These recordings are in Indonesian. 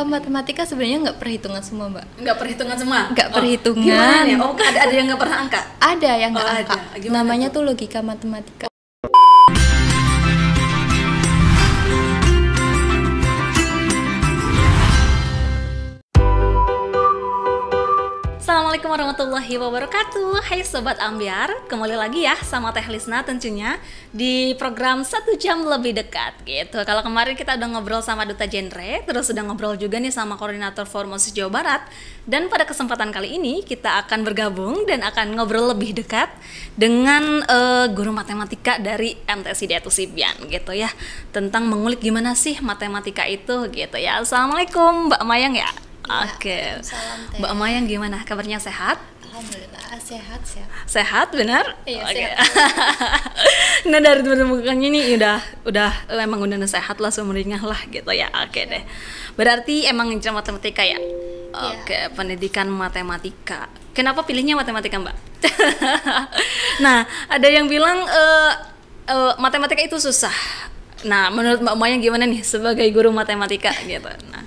Matematika sebenarnya nggak perhitungan semua, Mbak. Nggak perhitungan semua? Nggak perhitungan. Gimana nih? Oh, ada yang nggak pernah angka? Ada yang nggak angka. Namanya tuh? tuh logika matematika. Assalamualaikum warahmatullahi wabarakatuh. Hai Sobat Ambiar, kembali lagi ya sama Teh Lisna tentunya di program 1 jam lebih dekat gitu. Kalau kemarin kita udah ngobrol sama Duta Genre, terus udah ngobrol juga nih sama Koordinator Formosus Jawa Barat. Dan pada kesempatan kali ini kita akan bergabung dan akan ngobrol lebih dekat dengan guru matematika dari MTS Hidayat Usibian gitu ya. Tentang mengulik gimana sih matematika itu gitu ya. Assalamualaikum Mbak Mayang ya. Oke, Mbak Mayang gimana? Kabarnya sehat? Alhamdulillah sehat. Sehat benar? Iya, Oke. sehat. Nah dari teman-temannya nih udah emang udah sehat lah sumringah lah gitu ya. Oke deh. Berarti emang ngincer matematika ya? Oke, pendidikan matematika. Kenapa pilihnya matematika Mbak? Nah ada yang bilang matematika itu susah. Nah menurut Mbak Mayang gimana nih sebagai guru matematika gitu? Nah.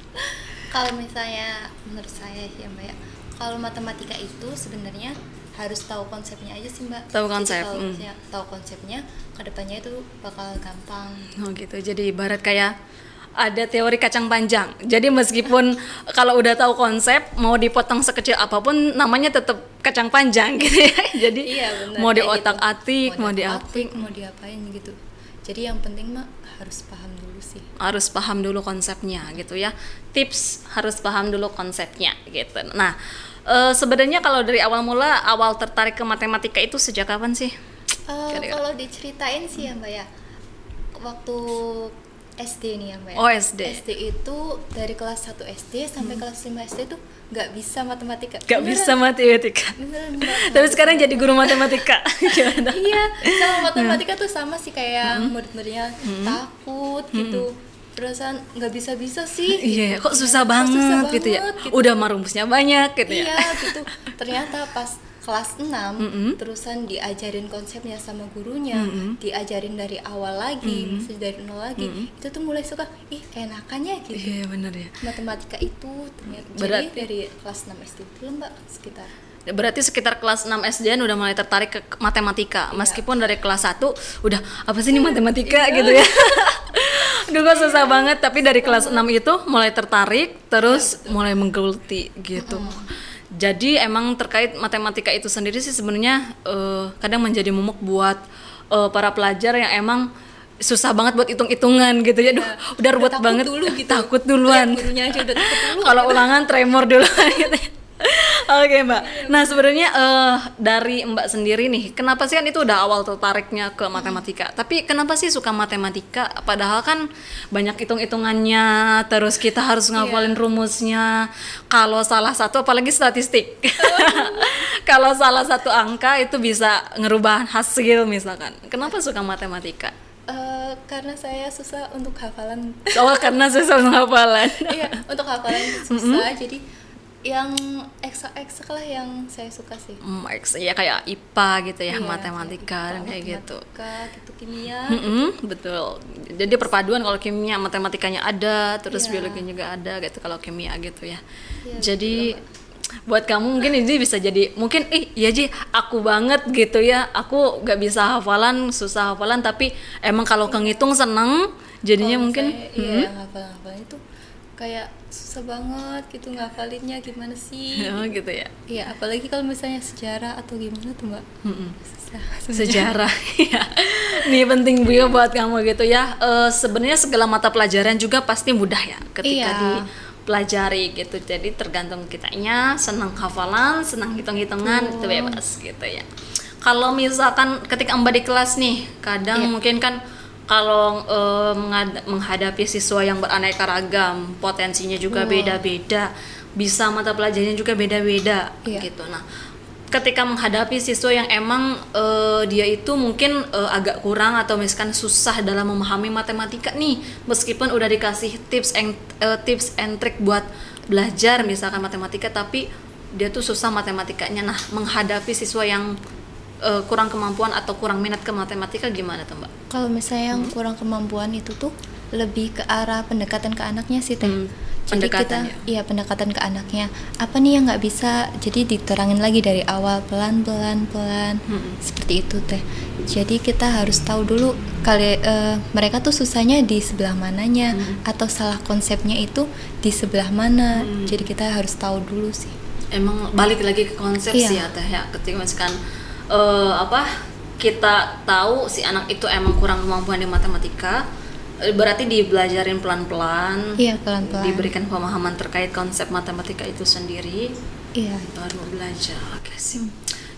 Kalau misalnya menurut saya ya Mbak ya, kalau matematika itu sebenarnya harus tahu konsepnya aja sih Mbak. Tahu konsep. Tahu konsepnya, kedepannya itu bakal gampang. Oh gitu. Jadi ibarat kayak ada teori kacang panjang. Jadi meskipun kalau udah tahu konsep mau dipotong sekecil apapun namanya tetap kacang panjang gitu ya. Jadi iya, bener, mau diotak-atik, gitu. mau diapain, mau diapain gitu. Jadi yang penting mah harus paham dulu sih. Harus paham dulu konsepnya gitu ya. Tips harus paham dulu konsepnya gitu. Nah, sebenarnya kalau dari awal tertarik ke matematika itu sejak kapan sih? Kalau diceritain sih ya Mbak ya, waktu SD nih ya Mbak ya. Oh SD. SD itu dari kelas 1 SD sampai kelas 5 SD tuh nggak bisa matematika. Nggak bisa matematika. Beneran Mbak. Tapi sekarang jadi guru matematika. Gimana? Iya, sama matematika tuh sama sih kayak murid-muridnya takut gitu. Perasaan nggak bisa sih. Iya, gitu. kok susah banget gitu ya. Gitu. Udah mah rumusnya banyak gitu ya. Iya gitu. Ternyata pas kelas 6 terusan diajarin konsepnya sama gurunya, diajarin dari awal lagi, masih dari nol lagi. Itu tuh mulai suka, enakannya gitu. Iya benar ya. Matematika itu ternyata. Jadi dari kelas 6 SD dulu Mbak sekitar. Berarti sekitar kelas 6 SD-an udah mulai tertarik ke matematika. Iya. Meskipun dari kelas 1 udah apa sih ini matematika gitu ya. Aduh kok susah banget, tapi dari kelas 6 itu mulai tertarik, terus mulai menggeluti gitu. Jadi emang terkait matematika itu sendiri sih sebenarnya kadang menjadi momok buat para pelajar yang emang susah banget buat hitung-hitungan gitu ya. Udah ruwet banget dulu gitu. Takut duluan. Gurunya aja udah takut dulu. Kalau ulangan tremor duluan gitu ya. Oke Mbak, nah sebenarnya dari Mbak sendiri nih, kenapa sih kan itu udah awal tertariknya ke matematika, tapi kenapa sih suka matematika? Padahal kan banyak hitung-hitungannya, terus kita harus ngafalin rumusnya. Kalau salah satu, apalagi statistik, kalau salah satu angka itu bisa ngerubah hasil misalkan. Kenapa suka matematika? Karena saya susah untuk hafalan. Oh karena susah untuk hafalan. Iya, untuk hafalan susah, jadi yang eksak lah yang saya suka sih. Ya kayak IPA gitu ya, Iya, matematika dan kayak gitu. Kimia. Betul. Jadi perpaduan kalau kimia matematikanya ada, terus Iya. biologinya juga ada gitu kalau kimia gitu ya. Iya, Jadi buat kamu mungkin ini bisa jadi mungkin iya Ji aku banget gitu ya. Aku gak bisa hafalan, susah hafalan, tapi emang kalau ngitung seneng jadinya mungkin iya ngafal itu kayak susah banget gitu ngafalinnya gimana sih. gitu ya. Iya, apalagi kalau misalnya sejarah atau gimana tuh Mbak. Susah. Sejarah ya. Nih penting Bu ya buat kamu gitu ya. Sebenarnya segala mata pelajaran juga pasti mudah ya ketika dipelajari gitu. Jadi tergantung kitanya senang hafalan, senang hitung-hitungan itu bebas gitu ya. Kalau misalkan ketika Mbak di kelas nih, kadang mungkin kan kalau menghadapi siswa yang beraneka ragam, potensinya juga beda-beda, bisa mata pelajarannya juga beda-beda gitu. Nah, ketika menghadapi siswa yang emang dia itu mungkin agak kurang atau misalkan susah dalam memahami matematika nih, meskipun udah dikasih tips and trick buat belajar misalkan matematika, tapi dia tuh susah matematikanya. Nah, menghadapi siswa yang kurang kemampuan atau kurang minat ke matematika gimana tuh Mbak? Kalau misalnya yang kurang kemampuan itu tuh lebih ke arah pendekatan ke anaknya sih Teh. Jadi kita, iya pendekatan ke anaknya. Apa nih yang nggak bisa? Jadi diterangin lagi dari awal, pelan, seperti itu teh. Jadi kita harus tahu dulu mereka tuh susahnya di sebelah mananya, atau salah konsepnya itu di sebelah mana. Jadi kita harus tahu dulu sih. Emang balik lagi ke konsep sih ya teh ya. Ketika misalkan kita tahu si anak itu emang kurang kemampuan di matematika, berarti dibelajarin pelan-pelan. Iya, pelan-pelan. Diberikan pemahaman terkait konsep matematika itu sendiri. Iya. Baru belajar. Oke sih.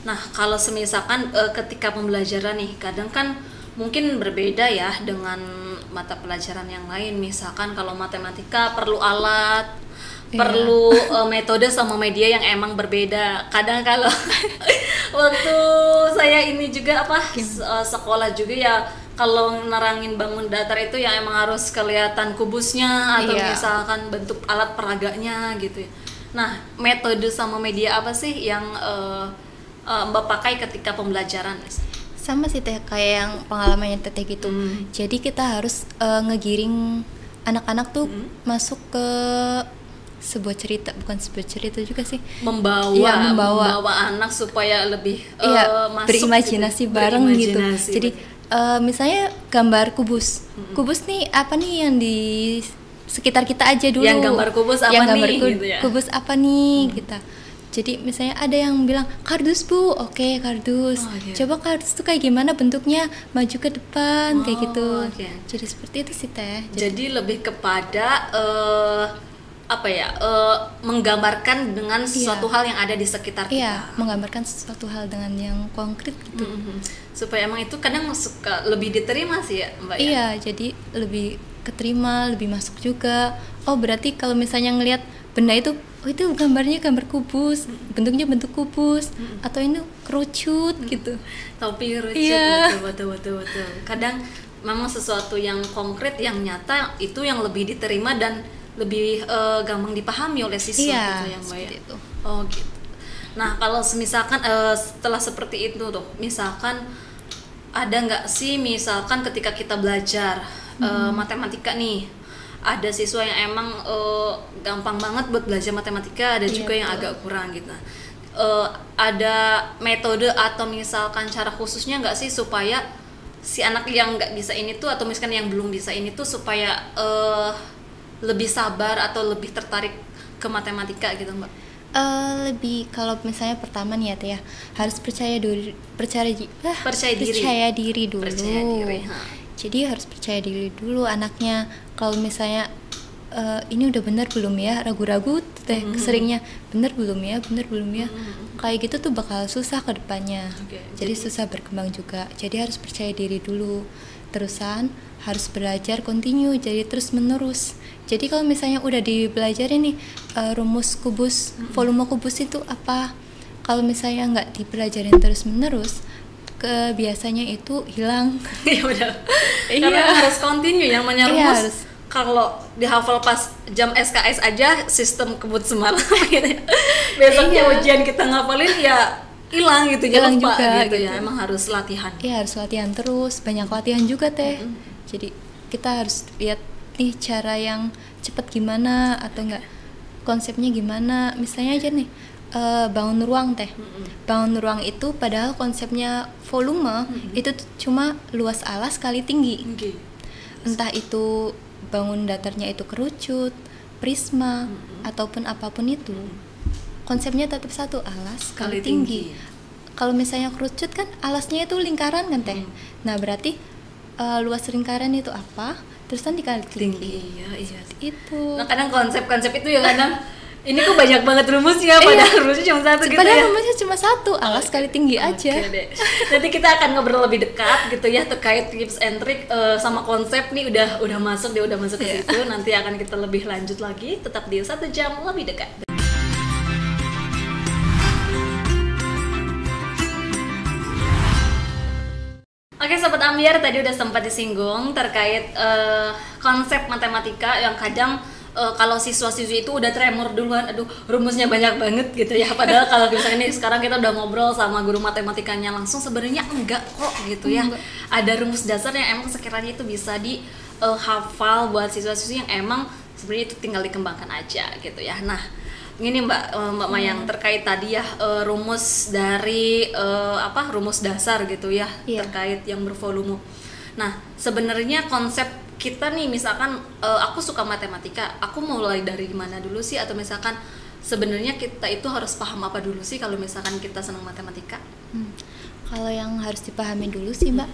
Nah, kalau semisalkan ketika pembelajaran nih, kadang kan mungkin berbeda ya dengan mata pelajaran yang lain. Misalkan kalau matematika perlu alat, perlu metode sama media yang emang berbeda. Kadang kalau waktu saya ini juga sekolah juga ya, kalau nerangin bangun datar itu ya emang harus kelihatan kubusnya atau misalkan bentuk alat peraganya gitu ya. Nah, metode sama media apa sih yang Mbak pakai ketika pembelajaran? Sama sih teh, kayak yang pengalamannya teteh gitu. Jadi kita harus ngegiring anak-anak tuh masuk ke sebuah cerita, bukan sebuah cerita juga sih, membawa anak supaya lebih masuk berimajinasi gitu, bareng gitu. Jadi misalnya gambar kubus nih apa nih yang di sekitar kita aja dulu, yang gambar kubus apa gitu ya? Kubus apa nih kita. Jadi misalnya ada yang bilang kardus bu, oke, kardus. Coba kardus tuh kayak gimana bentuknya, maju ke depan kayak gitu. Jadi seperti itu sih teh. Jadi lebih kepada menggambarkan dengan sesuatu hal yang ada di sekitar kita. Iya, menggambarkan sesuatu hal dengan yang konkret gitu. Supaya emang itu kadang suka lebih diterima sih ya Mbak. Iya, jadi lebih keterima, lebih masuk juga. Oh berarti kalau misalnya ngelihat benda itu, oh itu gambarnya gambar kubus, bentuknya bentuk kubus, atau ini kerucut gitu. Topi kerucut, betul. Kadang memang sesuatu yang konkret, yang nyata itu yang lebih diterima dan lebih gampang dipahami oleh siswa gitu ya Mbak ya. Itu. Oh gitu. Nah kalau misalkan setelah seperti itu tuh, misalkan ada nggak sih misalkan ketika kita belajar matematika nih, ada siswa yang emang gampang banget buat belajar matematika, ada juga yang agak kurang gitu. Ada metode atau misalkan cara khususnya nggak sih supaya si anak yang nggak bisa ini tuh, atau misalkan yang belum bisa ini tuh supaya lebih sabar atau lebih tertarik ke matematika gitu Mbak? Lebih kalau misalnya pertama nih ya teh ya, harus percaya diri dulu. Jadi harus percaya diri dulu anaknya. Kalau misalnya ini udah benar belum ya, ragu-ragu teh seringnya, benar belum ya, kayak gitu tuh bakal susah ke depannya. Jadi susah berkembang juga. Jadi harus percaya diri dulu. Terusan harus belajar continue, jadi terus menerus. Jadi kalau misalnya udah dipelajarin nih rumus kubus, volume kubus itu apa, kalau misalnya nggak dipelajarin terus menerus, biasanya itu hilang. Ya udah. Karena harus continue yang namanya rumus. Kalau dihafal pas jam SKS aja sistem kebut semalam gitu ya. Besoknya ujian kita ngapalin ya hilang gitu, hilang juga gitu ya. Emang harus latihan. Iya, harus latihan terus, banyak latihan juga teh. Jadi kita harus lihat nih cara yang cepat gimana atau enggak, konsepnya gimana. Misalnya aja nih bangun ruang teh. Bangun ruang itu padahal konsepnya volume itu cuma luas alas kali tinggi. Entah itu bangun datarnya itu kerucut, prisma ataupun apapun itu. Konsepnya tetap satu, alas kali tinggi. Kalau misalnya kerucut kan alasnya itu lingkaran kan teh. Nah, berarti luas lingkaran itu apa? Terus kan dikali tinggi. Iya. Itu. Nah, kadang konsep-konsep itu ya kadang ini kok banyak banget rumusnya, padahal rumusnya cuma satu gitu ya. Padahal rumusnya cuma satu, alas kali tinggi aja. Deh. Nanti kita akan ngobrol lebih dekat gitu ya terkait tips and trick sama konsep nih udah masuk ke situ. Nanti akan kita lebih lanjut lagi, tetap di 1 jam lebih dekat. Oke Sobat Ambiar, tadi udah sempat disinggung terkait konsep matematika yang kadang kalau siswa-siswi itu udah tremor duluan, aduh rumusnya banyak banget gitu ya. Padahal kalau misalnya nih sekarang kita udah ngobrol sama guru matematikanya langsung, sebenarnya enggak kok gitu ya. Ada rumus dasar yang emang sekiranya itu bisa dihafal buat siswa-siswi yang emang sebenarnya itu tinggal dikembangkan aja gitu ya. Nah, ini Mbak Mayang terkait tadi ya rumus dari rumus dasar gitu ya, terkait yang bervolume. Nah, sebenarnya konsep kita nih misalkan aku suka matematika, aku mulai dari mana dulu sih, atau misalkan sebenarnya kita itu harus paham apa dulu sih kalau misalkan kita senang matematika? Kalau yang harus dipahami dulu sih Mbak,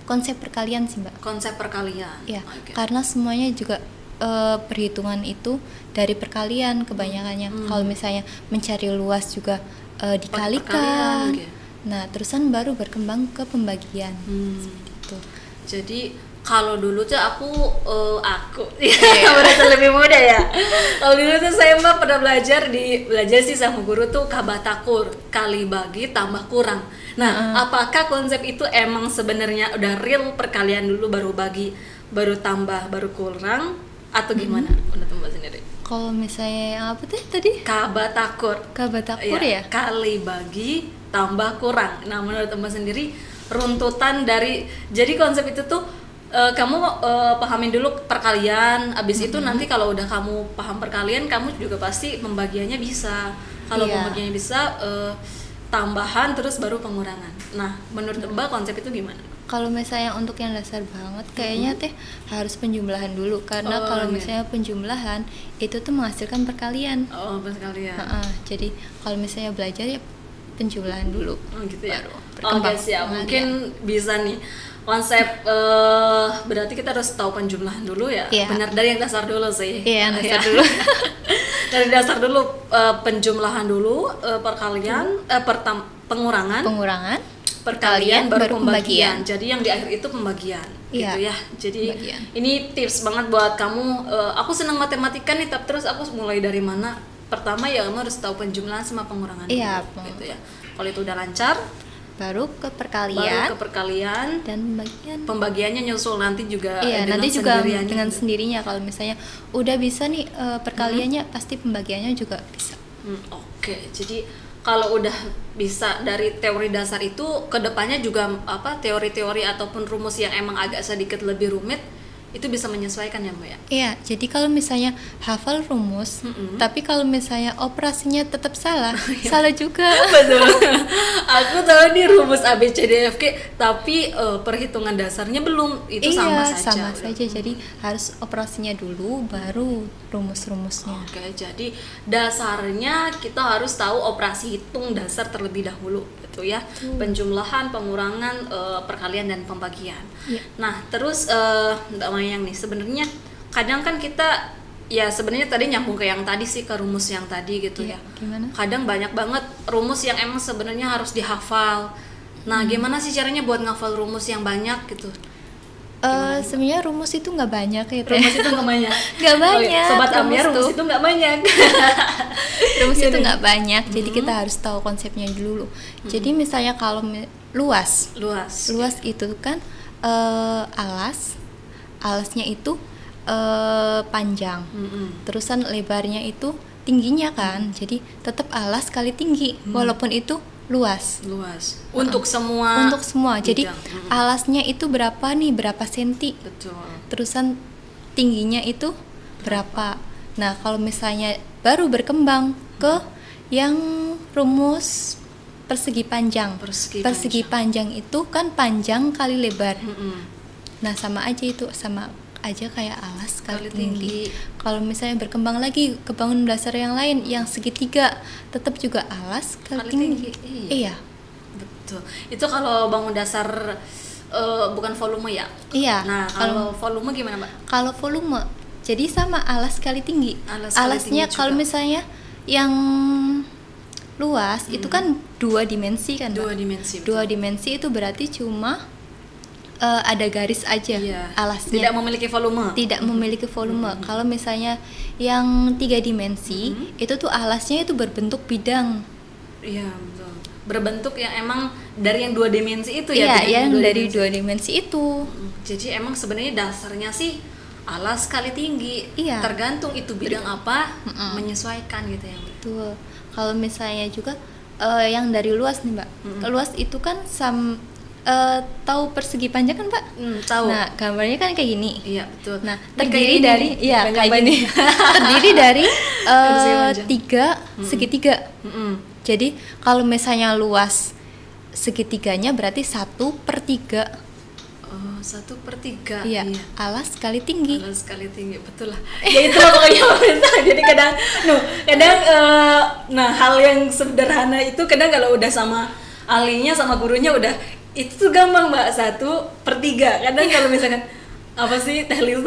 konsep perkalian sih Mbak. Konsep perkalian. Ya, karena semuanya juga perhitungan itu dari perkalian kebanyakannya. Kalau misalnya mencari luas juga dikalikan. Nah, terusan baru berkembang ke pembagian. Seperti itu. Jadi kalau dulu tuh aku merasa lebih muda ya. Kalau dulu tuh saya Mbak pernah belajar sih sama guru tuh kabatakur, kali bagi tambah kurang. Nah, apakah konsep itu emang sebenarnya udah real perkalian dulu baru bagi, baru tambah, baru kurang, atau gimana? Menurut Mbak sendiri? Kalau misalnya yang apa tuh tadi? Kabatakur ya? Kali bagi tambah kurang. Nah, menurut Mbak sendiri runtutan dari, jadi konsep itu tuh kamu pahamin dulu perkalian, abis itu nanti kalau udah kamu paham perkalian, kamu juga pasti pembagiannya bisa. Kalau pembagiannya bisa, tambahan terus baru pengurangan. Nah, menurut Mbak konsep itu gimana? Kalau misalnya untuk yang dasar banget, kayaknya harus penjumlahan dulu, karena kalau misalnya penjumlahan itu tuh menghasilkan perkalian. Perkalian. Jadi kalau misalnya belajar ya penjumlahan dulu. Gitu ya. Baru Oke, siap. Mungkin bisa nih konsep berarti kita harus tahu penjumlahan dulu ya. Benar, dari yang dasar dulu sih. Iya, yang dasar dulu. Dari dasar dulu, penjumlahan dulu, perkalian, pengurangan, perkalian baru pembagian. Jadi yang di akhir itu pembagian, gitu ya. Jadi ini tips banget buat kamu. Aku senang matematika nih, tapi terus aku mulai dari mana? Pertama ya kamu harus tahu penjumlahan sama pengurangan. Gitu ya. Kalau itu udah lancar, baru ke perkalian dan pembagiannya nyusul nanti juga. Nanti juga dengan sendirinya. Kalau misalnya udah bisa nih perkaliannya, pasti pembagiannya juga bisa. Oke, jadi kalau udah bisa dari teori dasar itu, kedepannya juga teori-teori ataupun rumus yang emang agak sedikit lebih rumit itu bisa menyesuaikan ya Mbak ya? Iya, jadi kalau misalnya hafal rumus, tapi kalau misalnya operasinya tetap salah, salah juga. Betul. Aku tahu nih rumus A B C D F G, tapi perhitungan dasarnya belum, itu sama saja. Jadi harus operasinya dulu, baru rumus-rumusnya. Oke, jadi dasarnya kita harus tahu operasi hitung dasar terlebih dahulu. Ya, penjumlahan, pengurangan, perkalian dan pembagian. Nah, terus Mbak Mayang nih, sebenarnya kadang kan kita ya sebenarnya tadi nyambung ke yang tadi sih, ke rumus yang tadi gitu ya. Gimana? Kadang banyak banget rumus yang emang sebenarnya harus dihafal. Nah, gimana sih caranya buat ngafal rumus yang banyak gitu? Sebenarnya rumus itu nggak banyak ya. Rumus itu nggak banyak. Nggak banyak. Sobat Amia, rumus itu nggak banyak. Rumus itu nggak banyak, jadi kita harus tahu konsepnya dulu. Jadi misalnya kalau luas itu kan alasnya itu panjang, terusan lebarnya itu tingginya kan, jadi tetap alas kali tinggi, walaupun itu luas untuk semua jadi alasnya itu berapa senti, terusan tingginya itu berapa. Nah, kalau misalnya baru berkembang ke yang rumus persegi panjang itu kan panjang kali lebar. Nah, sama aja kayak alas kali tinggi. Kalau misalnya berkembang lagi ke bangun dasar yang lain yang segitiga, tetap juga alas kali tinggi. Iya. Betul. Itu kalau bangun dasar bukan volume ya? Iya. Nah, kalau volume gimana, Mbak? Kalau volume jadi sama alas kali tinggi. Alasnya kalau misalnya yang luas itu kan 2 dimensi kan, Mbak? 2 dimensi itu berarti cuma ada garis aja, alasnya tidak memiliki volume. Kalau misalnya yang 3 dimensi itu tuh alasnya itu berbentuk bidang. Iya, betul. Berbentuk yang emang dari yang 2 dimensi itu ya. Iya, yang dari 2 dimensi itu. Jadi emang sebenarnya dasarnya sih alas kali tinggi. Iya. Tergantung itu bidang apa, menyesuaikan gitu ya. Betul. Kalau misalnya juga yang dari luas nih, Mbak. Luas itu kan tahu persegi panjang kan Pak? Tahu. Nah gambarnya kan kayak gini. Iya betul. Nah Ini terdiri kayak dari ini, iya banyak kayak banget. gini. Terdiri dari Persegi panjang. 3 segitiga. Jadi kalau misalnya luas segitiganya berarti 1/3. Oh, 1/3. Iya. Alas kali tinggi. Alas sekali tinggi, betul lah. Ya itulah pokoknya pemirsa. Jadi kadang nah hal yang sederhana itu kadang kalau udah sama ahlinya sama gurunya udah itu tuh gampang Mbak, 1/3. Kadang kalau misalkan apa sih teknis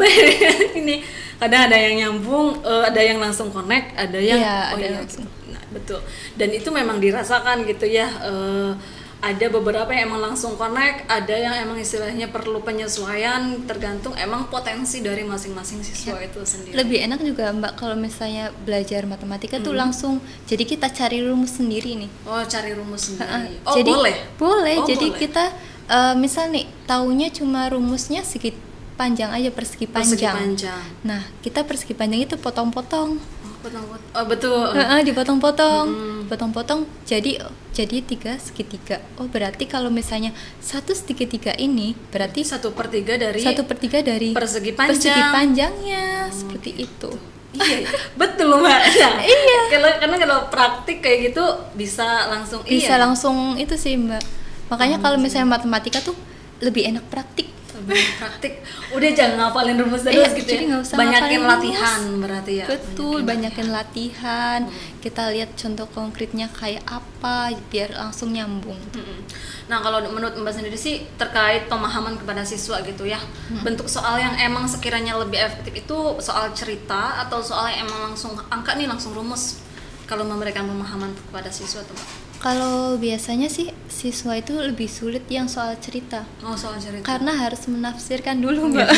ini kadang ada yang nyambung, ada yang langsung connect, ada yang Iya, ada iya, langsung. nah betul. Dan itu memang dirasakan gitu ya. Ada beberapa yang emang langsung connect, ada yang emang istilahnya perlu penyesuaian, tergantung emang potensi dari masing-masing siswa itu sendiri. Lebih enak juga Mbak kalau misalnya belajar matematika tuh langsung jadi kita cari rumus sendiri nih. Oh, cari rumus sendiri. Oh, Jadi boleh. boleh. Oh, Jadi boleh. kita misal nih taunya cuma rumusnya segi panjang aja, persegi Persegi panjang. panjang. Nah kita persegi panjang itu potong-potong. Oh, betul. Dipotong-potong, potong-potong jadi 3 segitiga. Oh berarti kalau misalnya 1 segitiga ini berarti 1/3 dari 1/3 dari persegi panjang. persegi panjangnya seperti itu. Iya, betul loh Mbak. Nah, iya. Karena kalau praktik kayak gitu bisa langsung Bisa iya. langsung itu sih Mbak. Makanya kalau misalnya matematika tuh lebih enak praktik. Lebih praktik. Udah jangan ngapalin rumus terus Iya, gitu jadi ya. nggak usah Banyakin ngapalin latihan rumus. berarti ya. Betul, banyakin latihan. Kita lihat contoh konkretnya kayak apa biar langsung nyambung. Nah, kalau menurut Mbak sendiri sih terkait pemahaman kepada siswa gitu ya. Bentuk soal yang emang sekiranya lebih efektif itu soal cerita atau soal yang emang langsung angka nih langsung rumus kalau memberikan pemahaman kepada siswa tuh Mbak. Kalau biasanya sih siswa itu lebih sulit yang soal cerita. Oh, soal cerita. Karena harus menafsirkan dulu Mbak.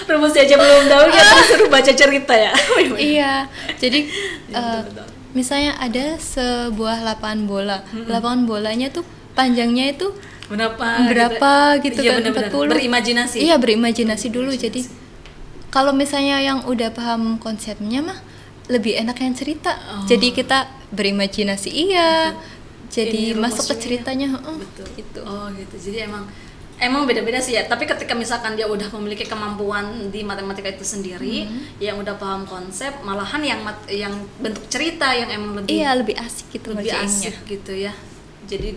Rumusnya aja belum tahu ya suruh baca cerita ya. Iya. Jadi betul. misalnya ada sebuah lapangan bola. Lapangan bolanya tuh panjangnya itu berapa gitu Iya, kan, benar-benar. 40. Berimajinasi. Iya, berimajinasi dulu. Jadi kalau misalnya yang udah paham konsepnya mah lebih enak yang cerita. Jadi kita berimajinasi jadi Ini masuk ke rumusnya. ceritanya, Betul. gitu. Oh gitu. Jadi emang beda-beda sih ya. Tapi ketika misalkan dia udah memiliki kemampuan di matematika itu sendiri, yang udah paham konsep, malahan yang bentuk cerita yang emang lebih Iya, lebih asik gitu lebih ngerjainnya. asik gitu ya. Jadi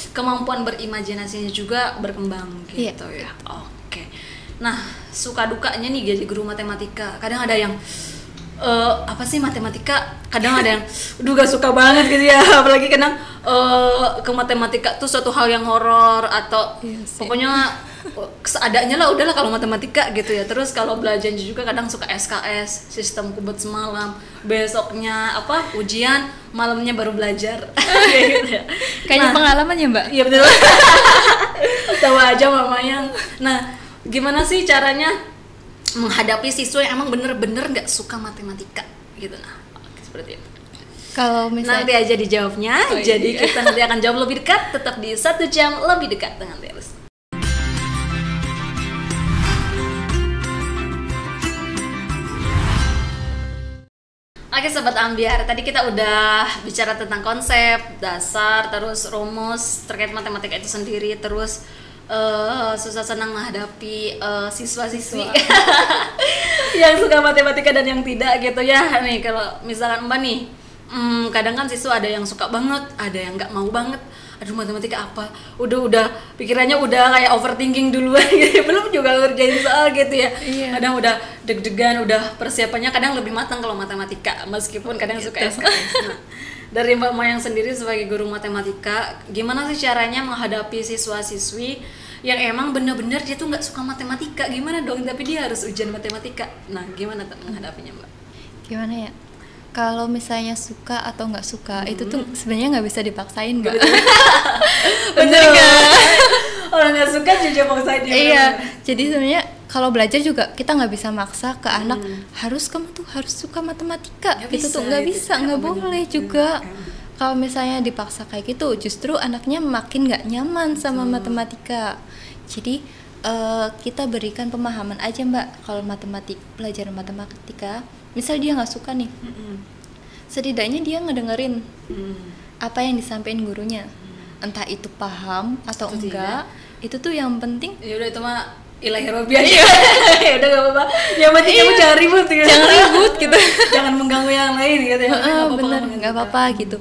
kemampuan berimajinasinya juga berkembang gitu ya. Oke. Nah, suka dukanya nih jadi guru matematika. Kadang ada yang apa sih matematika, kadang ada yang gak suka banget gitu ya, apalagi kadang ke matematika tuh suatu hal yang horor atau pokoknya seadanya lah udahlah kalau matematika gitu ya. Terus kalau belajar juga kadang suka SKS, sistem kubet semalam, besoknya ujian, malamnya baru belajar. Kayak gitu ya. Kayaknya pengalaman ya Mbak? Iya betul. Tahu aja mamanya. Nah, gimana sih caranya menghadapi siswa yang emang bener-bener nggak suka matematika gitu? Nah, seperti itu. Kalau misalnya Nanti aja dijawabnya. Jadi iya. kita nanti akan jawab lebih dekat, tetap di 1 jam lebih dekat dengan Teles. Oke Sobat Ambiar, tadi kita udah bicara tentang konsep, dasar, terus rumus terkait matematika itu sendiri, terus susah senang menghadapi siswa-siswi yang suka matematika dan yang tidak gitu ya. Nih kalau misalkan Mbak nih, kadang kan siswa ada yang suka banget, ada yang nggak mau banget. Aduh matematika apa? Udah pikirannya udah kayak overthinking duluan gitu. Belum juga ngerjain soal gitu ya. Iya. Kadang udah deg-degan, udah persiapannya kadang lebih matang kalau matematika meskipun kadang suka SKS. Nah, dari Mbak Mayang sendiri sebagai guru matematika, gimana sih caranya menghadapi siswa-siswi yang emang bener-bener dia tuh nggak suka matematika? Gimana dong? Tapi dia harus ujian matematika. Nah, gimana tuh menghadapinya Mbak? gimana ya? Kalau misalnya suka atau nggak suka itu tuh sebenarnya nggak bisa dipaksain Mbak. Bener nggak? Orang nggak suka juga maksain dia. Iya, jadi sebenarnya kalau belajar juga kita nggak bisa maksa ke anak harus kamu tuh harus suka matematika. Nggak Itu bisa, tuh nggak gitu. bisa, nggak boleh juga. Kalau misalnya dipaksa kayak gitu, justru anaknya makin nggak nyaman sama matematika. Jadi kita berikan pemahaman aja Mbak. Kalau pelajaran matematika, misal dia nggak suka nih, setidaknya dia ngedengerin apa yang disampaikan gurunya. entah itu paham atau Itu enggak, itu tuh yang penting Ya udah itu mah ilahi Robbi aja. Ya udah gak apa-apa. Yang penting kamu jangan ribut gitu. jangan ribut gitu. Jangan mengganggu yang lain gitu ya. Bener, nggak apa-apa gitu.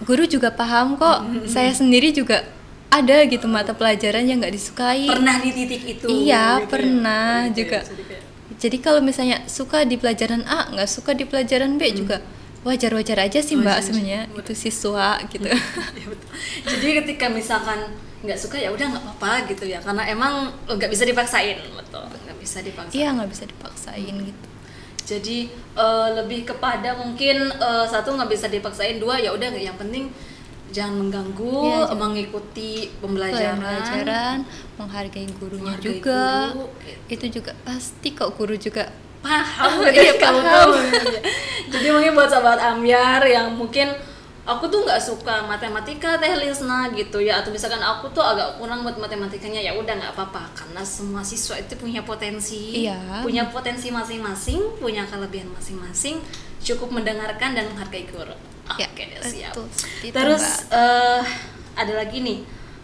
Guru juga paham kok. Saya sendiri juga ada gitu mata pelajaran yang nggak disukai. Pernah di titik itu. Iya, gitu pernah ya. juga. Jadi kayak, Jadi kalau misalnya suka di pelajaran A, nggak suka di pelajaran B juga wajar-wajar aja sih Mbak Wajar, sebenarnya. Itu siswa gitu. ya betul. Jadi ketika misalkan nggak suka ya udah nggak apa-apa gitu ya, karena emang nggak bisa dipaksain, betul, nggak bisa dipaksain. Iya, nggak bisa dipaksain gitu. Jadi lebih kepada mungkin satu nggak bisa dipaksain, dua ya udah yang penting jangan mengganggu, Iya, mengikuti Pelajaran, pembelajaran, menghargai gurunya Menghargai juga. guru, gitu. Itu juga pasti kok guru juga paham Iya, gitu, kamu paham. tahu. Jadi mungkin buat sahabat Ambyar yang mungkin aku tuh nggak suka matematika Teh Lisna gitu ya, atau misalkan aku tuh agak kurang buat matematikanya, ya udah nggak apa-apa, karena semua siswa itu punya potensi, Iya. punya potensi masing-masing, punya kelebihan masing-masing, cukup mendengarkan dan menghargai guru. Oke, Ya, siap. betul, seperti itu, Terus Mbak. ada lagi nih,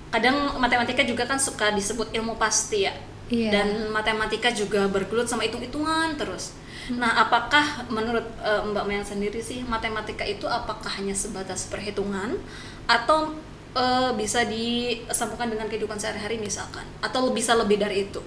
kadang matematika juga kan suka disebut ilmu pasti ya. Iya. Dan matematika juga bergelut sama hitung-hitungan terus. Nah, apakah menurut Mbak Mayang sendiri sih matematika itu apakah hanya sebatas perhitungan atau bisa disambungkan dengan kehidupan sehari-hari misalkan, atau bisa lebih dari itu?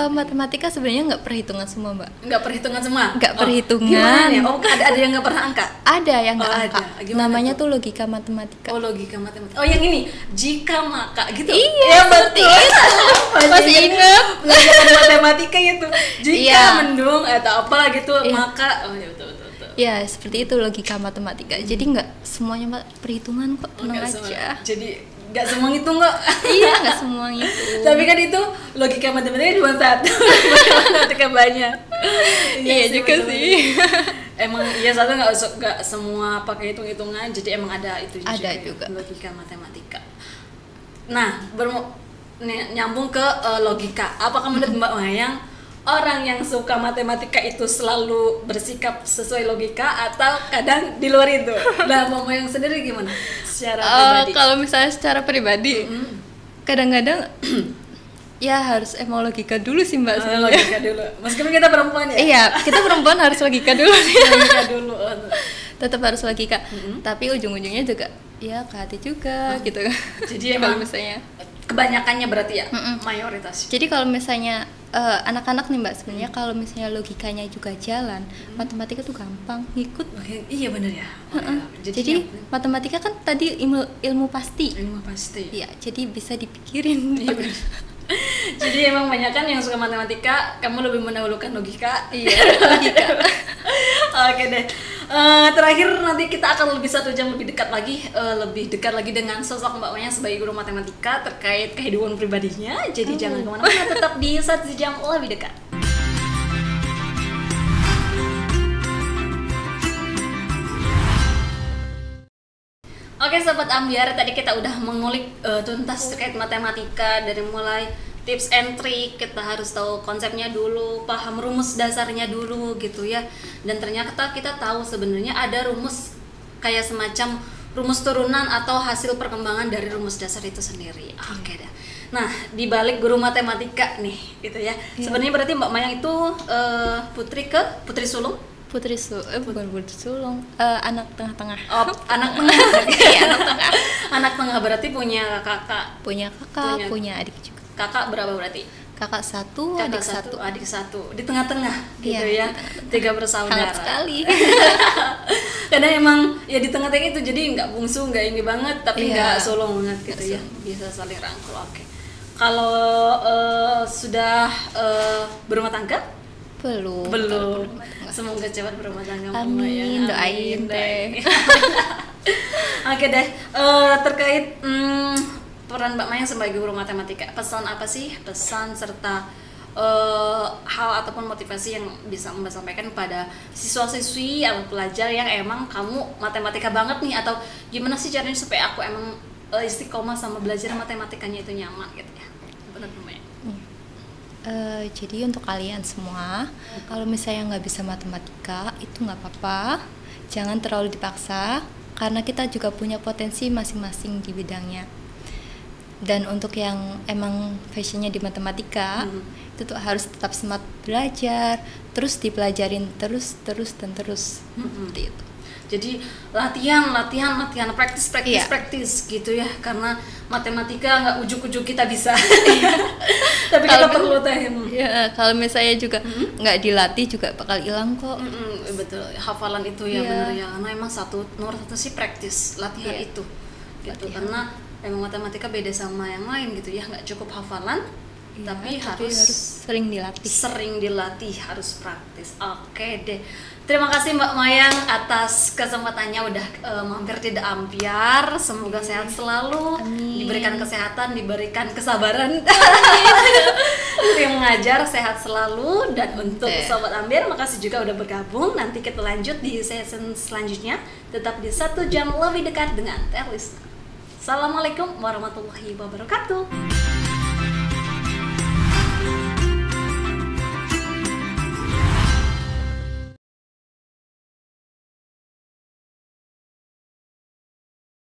Matematika sebenarnya nggak perhitungan semua Mbak. Nggak perhitungan semua? Nggak perhitungan. Gimana ya? Oh, ada yang nggak pernah angka? Ada yang nggak Oh, angka. ada. Gimana Namanya tuh? tuh logika matematika. Oh, logika matematika. Oh, yang ini jika maka gitu. Iya, ya, seperti betul. itu. Masih inget. Pelajaran matematika itu. Jika Iya. mendung atau apalah gitu, Iya. maka ya betul. Ya seperti itu logika matematika. Jadi nggak semuanya Mbak perhitungan kok, tenang Nggak semua. aja. Jadi nggak semua ngitung kok. Iya, nggak semua itu. Tapi kan itu logika matematika cuma satu. Matematika banyak. Iya juga betul. sih. Emang iya, satu nggak semua pakai hitung-hitungan, jadi emang ada itu Ada ya, juga. logika matematika. Nah, nyambung ke logika. Apakah menurut Mbak Mayang orang yang suka matematika itu selalu bersikap sesuai logika atau kadang di luar itu? Nah, Mbak Mayang sendiri gimana secara pribadi? Kalau misalnya secara pribadi, kadang-kadang ya harus emang logika dulu sih Mbak. sebenarnya. Logika dulu. Meskipun kita perempuan ya. Iya, kita perempuan harus logika dulu. Logika dulu. Tetap harus logika. Tapi ujung-ujungnya juga ya ke hati juga gitu. Jadi kalau emang misalnya kebanyakannya berarti ya, mayoritas. Jadi kalau misalnya anak-anak nih Mbak, sebenarnya kalau misalnya logikanya juga jalan, matematika tuh gampang ngikut. Iya benar ya. Jadi matematika kan tadi ilmu pasti. ilmu pasti. Iya, jadi bisa dipikirin. Iya benar. Jadi emang banyak kan yang suka matematika, kamu lebih mendahulukan logika. Iya, logika. Oke deh. Terakhir nanti kita akan lebih 1 jam lebih dekat lagi dengan sosok Mbak Mayang sebagai guru matematika terkait kehidupan pribadinya. Jadi jangan kemana-mana, tetap di 1 jam lebih dekat. Oke Sobat Ambyar, tadi kita udah mengulik tuntas terkait matematika, dari mulai tips and trick, kita harus tahu konsepnya dulu, paham rumus dasarnya dulu gitu ya. Dan ternyata kita tahu sebenarnya ada rumus kayak semacam rumus turunan atau hasil perkembangan dari rumus dasar itu sendiri. Oke dah. Nah, di balik guru matematika nih gitu ya. Sebenarnya berarti Mbak Mayang itu putri sulung? Bukan putri sulung, anak tengah-tengah. Oh, anak tengah. Iya, anak tengah. Anak tengah berarti punya kakak. Punya kakak, punya adik juga. Kakak berapa berarti? Kakak satu, Kakak adik satu. adik satu. Di tengah-tengah gitu Iya, ya. Tiga bersaudara. Hangat sekali. Kadang emang ya di tengah-tengah itu, jadi nggak bungsu, nggak ini banget, tapi Iya. nggak sulung banget gitu ya. Bisa saling rangkul. Oke. Kalau sudah berumah tangga? Belum. Belum. Semoga cepat berumah tangga. Amin, doain deh. Oke deh. Terkait peran Mbak Mayang sebagai guru matematika, pesan apa sih? Pesan serta hal ataupun motivasi yang bisa Mbak sampaikan pada siswa-siswi atau pelajar yang emang kamu matematika banget nih, atau gimana sih caranya supaya aku emang istiqomah sama belajar matematikanya itu nyaman gitu ya? Benar Mbak Mayang? Jadi untuk kalian semua, kalau misalnya nggak bisa matematika itu nggak apa-apa, jangan terlalu dipaksa, karena kita juga punya potensi masing-masing di bidangnya. Dan untuk yang emang passionnya di matematika, itu tuh harus tetap semangat belajar, terus dipelajarin terus dan terus. Seperti itu. Jadi latihan, praktis gitu ya, karena matematika nggak ujuk-ujuk kita bisa. Tapi kita perlu ya, kalau misalnya juga nggak dilatih juga bakal hilang kok. Betul, hafalan itu ya benar ya, karena emang nomor satu sih praktis, latihan itu gitu. Karena emang matematika beda sama yang lain gitu ya, nggak cukup hafalan, tapi harus sering dilatih, harus praktis. Oke deh, terima kasih Mbak Mayang atas kesempatannya udah mampir di The Ampiar. Semoga sehat selalu. Amin. Diberikan kesehatan, diberikan kesabaran. Yang mengajar sehat selalu. Dan untuk Sobat Ampiar, makasih juga udah bergabung. Nanti kita lanjut di season selanjutnya, tetap di 1 jam lebih dekat dengan Terlisna. Assalamualaikum warahmatullahi wabarakatuh.